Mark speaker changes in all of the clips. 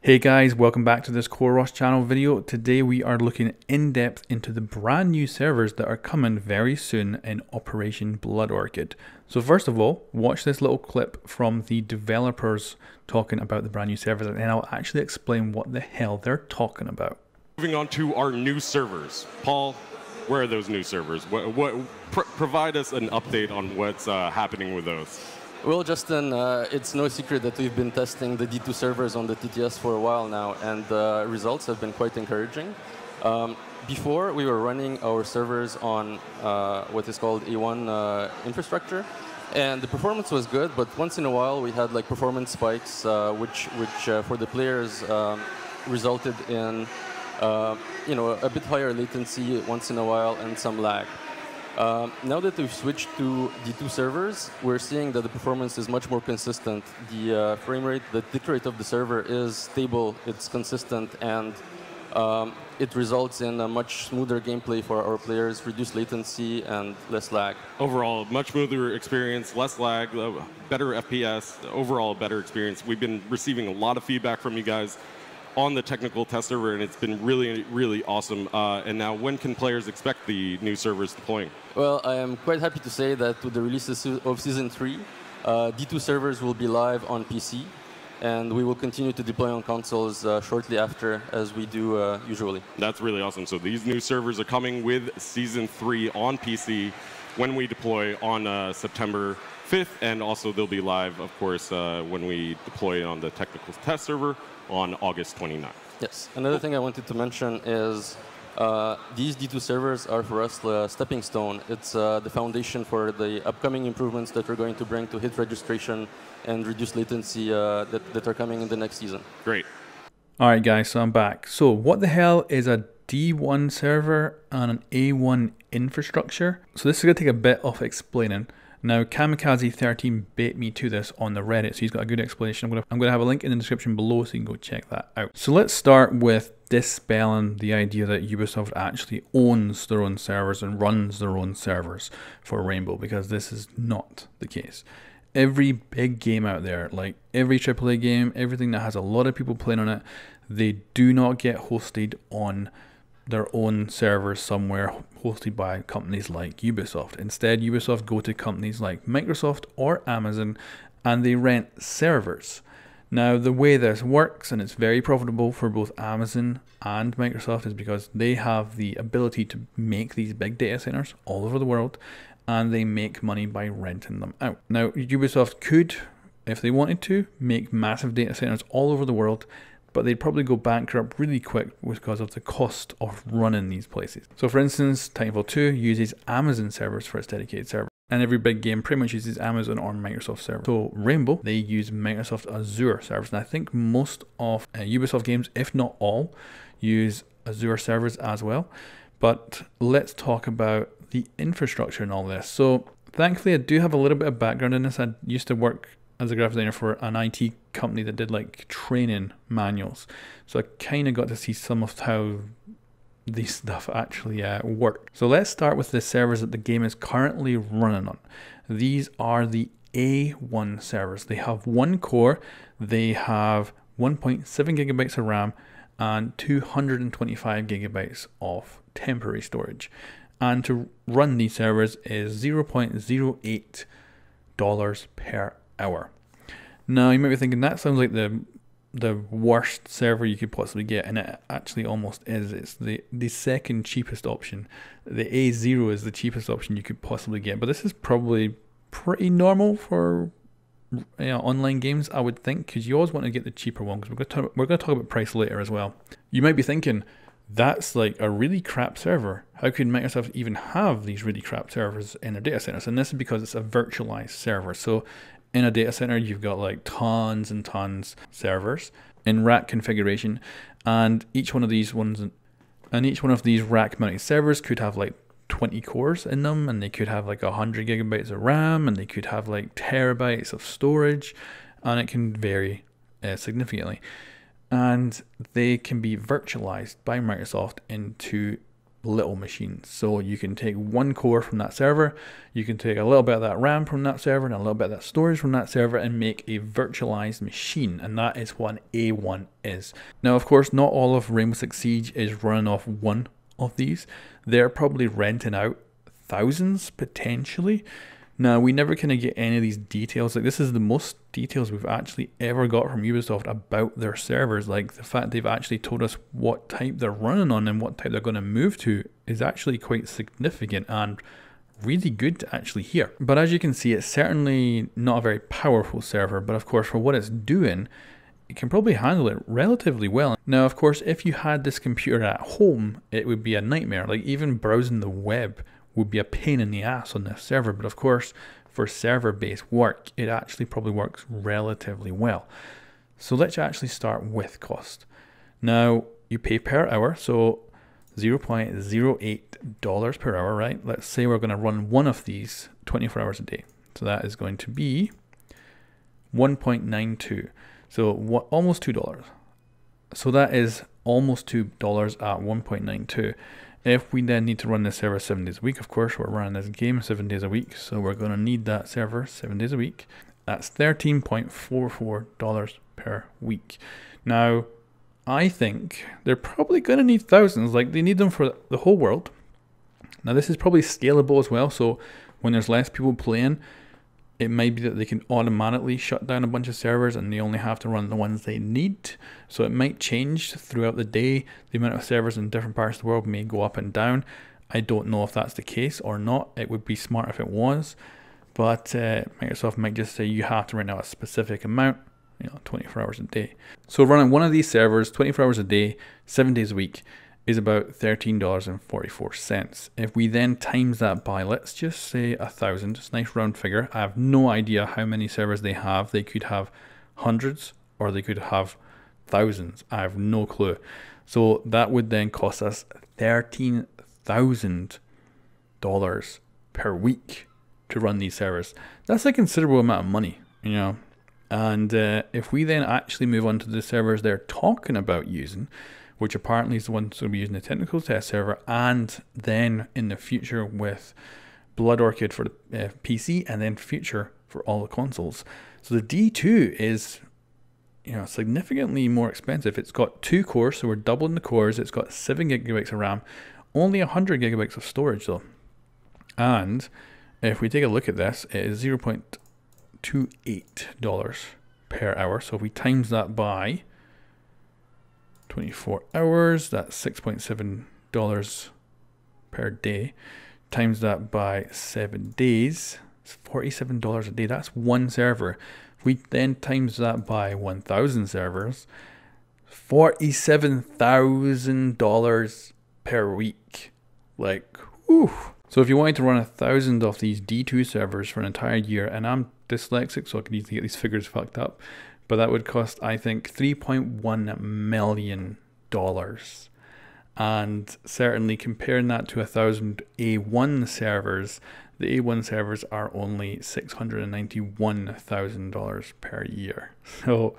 Speaker 1: Hey guys, welcome back to this coreross channel video. Today we are looking in depth into the brand new servers that are coming very soon in Operation Blood Orchid. So first of all, watch this little clip from the developers talking about the brand new servers, and I'll actually explain what the hell they're talking about.
Speaker 2: Moving on to our new servers. Paul, where are those new servers? Provide us an update on what's happening with those.
Speaker 3: Well, Justin, it's no secret that we've been testing the D2 servers on the TTS for a while now, and the results have been quite encouraging. Before, we were running our servers on what is called A1 infrastructure, and the performance was good, but once in a while we had like performance spikes, which for the players resulted in a bit higher latency once in a while and some lag. Now that we've switched to D2 servers, we're seeing that the performance is much more consistent. The frame rate, the tick rate of the server is stable, it's consistent, and it results in a much smoother gameplay for our players, reduced latency, and less lag.
Speaker 2: Overall, much smoother experience, less lag, better FPS, overall better experience. We've been receiving a lot of feedback from you guys on the technical test server, and it's been really, really awesome. And now, when can players expect the new servers deploying?
Speaker 3: Well, I am quite happy to say that with the release of Season 3, D2 servers will be live on PC, and we will continue to deploy on consoles shortly after, as we do usually.
Speaker 2: That's really awesome. So these new servers are coming with Season 3 on PC when we deploy on September 5th, and also they'll be live, of course, when we deploy on the technical test server on August 29th.
Speaker 3: Yes. Another thing I wanted to mention is these D2 servers are for us the stepping stone. It's the foundation for the upcoming improvements that we're going to bring to hit registration and reduce latency that are coming in the next season.
Speaker 2: Great.
Speaker 1: All right, guys, so I'm back. So what the hell is a D1 server and an A1 infrastructure? So this is going to take a bit of explaining. Now, Kamikaze13 bait me to this on the Reddit, so he's got a good explanation. I'm going to have a link in the description below so you can go check that out. So let's start with dispelling the idea that Ubisoft actually owns their own servers and runs their own servers for Rainbow, because this is not the case. Every big game out there, like every AAA game, everything that has a lot of people playing on it, they do not get hosted on their own servers somewhere hosted by companies like Ubisoft. Instead, Ubisoft go to companies like Microsoft or Amazon and they rent servers. Now, the way this works, and it's very profitable for both Amazon and Microsoft, is because they have the ability to make these big data centers all over the world, and they make money by renting them out. Now, Ubisoft could, if they wanted to, make massive data centers all over the world, but they'd probably go bankrupt really quick because of the cost of running these places. So for instance, Titanfall 2 uses Amazon servers for its dedicated server, and every big game pretty much uses Amazon or Microsoft servers. So Rainbow, they use Microsoft Azure servers, and I think most of Ubisoft games, if not all, use Azure servers as well. But let's talk about the infrastructure and all this. So thankfully I do have a little bit of background in this. I used to work as a graphic designer for an IT company that did like training manuals. So I kind of got to see some of how these stuff actually work. So let's start with the servers that the game is currently running on. These are the A1 servers. They have one core, they have 1.7 gigabytes of RAM and 225 gigabytes of temporary storage. And to run these servers is $0.08 per hour. Now you might be thinking that sounds like the worst server you could possibly get, and it actually almost is. It's the second cheapest option. The A0 is the cheapest option you could possibly get, but this is probably pretty normal for online games, I would think, because you always want to get the cheaper one, because we're going to talk about price later as well. You might be thinking, that's like a really crap server. How could Microsoft even have these really crap servers in their data centers? And this is because it's a virtualized server. So in a data center, you've got like tons and tons of servers in rack configuration, and each one of these rack mounted servers could have like 20 cores in them, and they could have like 100 gigabytes of RAM, and they could have like terabytes of storage, and it can vary significantly. And they can be virtualized by Microsoft into little machines. So you can take one core from that server, you can take a little bit of that RAM from that server and a little bit of that storage from that server and make a virtualized machine. And that is what an A1 is. Now, of course, not all of Rainbow Six Siege is running off one of these. They're probably renting out thousands potentially. Now, we never kind of get any of these details. Like, this is the most details we've actually ever got from Ubisoft about their servers. Like, the fact they've actually told us what type they're running on and what type they're going to move to is actually quite significant and really good to actually hear. But as you can see, it's certainly not a very powerful server, but of course, for what it's doing, it can probably handle it relatively well. Now, of course, if you had this computer at home, it would be a nightmare. Like, even browsing the web would be a pain in the ass on this server, but of course for server-based work it actually probably works relatively well. So let's actually start with cost. Now you pay per hour, so $0.08 per hour, right? Let's say we're going to run one of these 24 hours a day, so that is going to be 1.92, so almost $2. So that is almost $2 at 1.92. If we then need to run this server 7 days a week, of course, we're running this game 7 days a week, so we're going to need that server 7 days a week. That's $13.44 per week. Now, I think they're probably going to need thousands, like they need them for the whole world. Now, this is probably scalable as well, so when there's less people playing, it might be that they can automatically shut down a bunch of servers and they only have to run the ones they need. So it might change throughout the day. The amount of servers in different parts of the world may go up and down. I don't know if that's the case or not. It would be smart if it was. But Microsoft might just say you have to rent out a specific amount, 24 hours a day. So running one of these servers 24 hours a day, 7 days a week, is about $13.44. If we then times that by, let's just say 1,000, it's a nice round figure. I have no idea how many servers they have. They could have hundreds or they could have thousands. I have no clue. So that would then cost us $13,000 per week to run these servers. That's a considerable amount of money, And if we then actually move on to the servers they're talking about using, which apparently is the ones that will be using the technical test server, and then in the future with Blood Orchid for the PC, and then future for all the consoles. So the D2 is, significantly more expensive. It's got 2 cores, so we're doubling the cores. It's got 7 gigabytes of RAM, only 100 gigabytes of storage though. And if we take a look at this, it is $0.28 per hour. So if we times that by 24 hours, that's $6.7 per day. Times that by 7 days, it's $47 a day. That's one server. If we then times that by 1,000 servers, $47,000 per week. Like, whew. So if you wanted to run 1,000 of these D2 servers for an entire year, and I'm dyslexic, so I can easily get these figures fucked up, but that would cost, I think, $3.1 million. And certainly comparing that to 1,000 A1 servers, the A1 servers are only $691,000 per year. So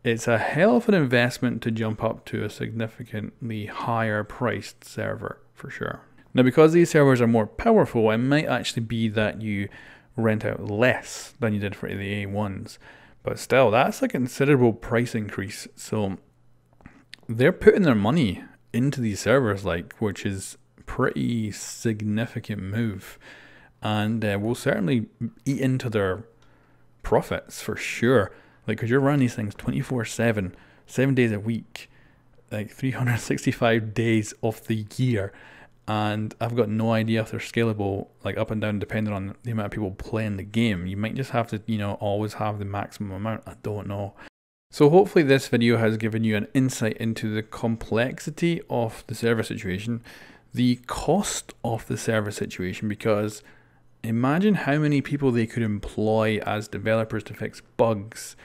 Speaker 1: it's a hell of an investment to jump up to a significantly higher priced server for sure. Now, because these servers are more powerful, it might actually be that you rent out less than you did for the A1s. But still, that's a considerable price increase. So they're putting their money into these servers, which is pretty significant move. And will certainly eat into their profits for sure. Because you're running these things 24/7, 7 days a week, 365 days of the year. And I've got no idea if they're scalable, up and down, depending on the amount of people playing the game. You might just have to, always have the maximum amount. I don't know. So hopefully this video has given you an insight into the complexity of the server situation, the cost of the server situation, because imagine how many people they could employ as developers to fix bugs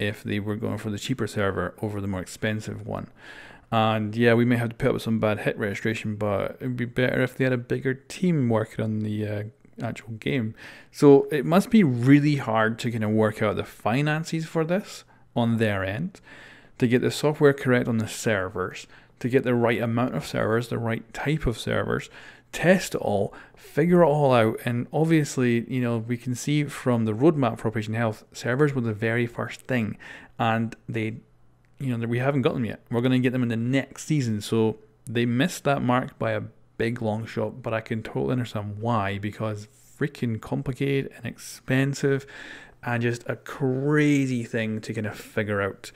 Speaker 1: if they were going for the cheaper server over the more expensive one. And yeah, we may have to put up with some bad hit registration, but it would be better if they had a bigger team working on the actual game. So it must be really hard to kind of work out the finances for this on their end, to get the software correct on the servers, to get the right amount of servers, the right type of servers, test it all, figure it all out. And obviously, you know, we can see from the roadmap for Operation Health, servers were the very first thing, and they, you know, we haven't got them yet. We're going to get them in the next season. So they missed that mark by a big long shot, but I can totally understand why, because freaking complicated and expensive and just a crazy thing to kind of figure out.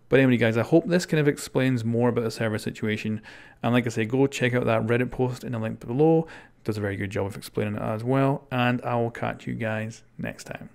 Speaker 1: But anyway, guys, I hope this kind of explains more about the server situation. And like I say, go check out that Reddit post in the link below. It does a very good job of explaining it as well. And I will catch you guys next time.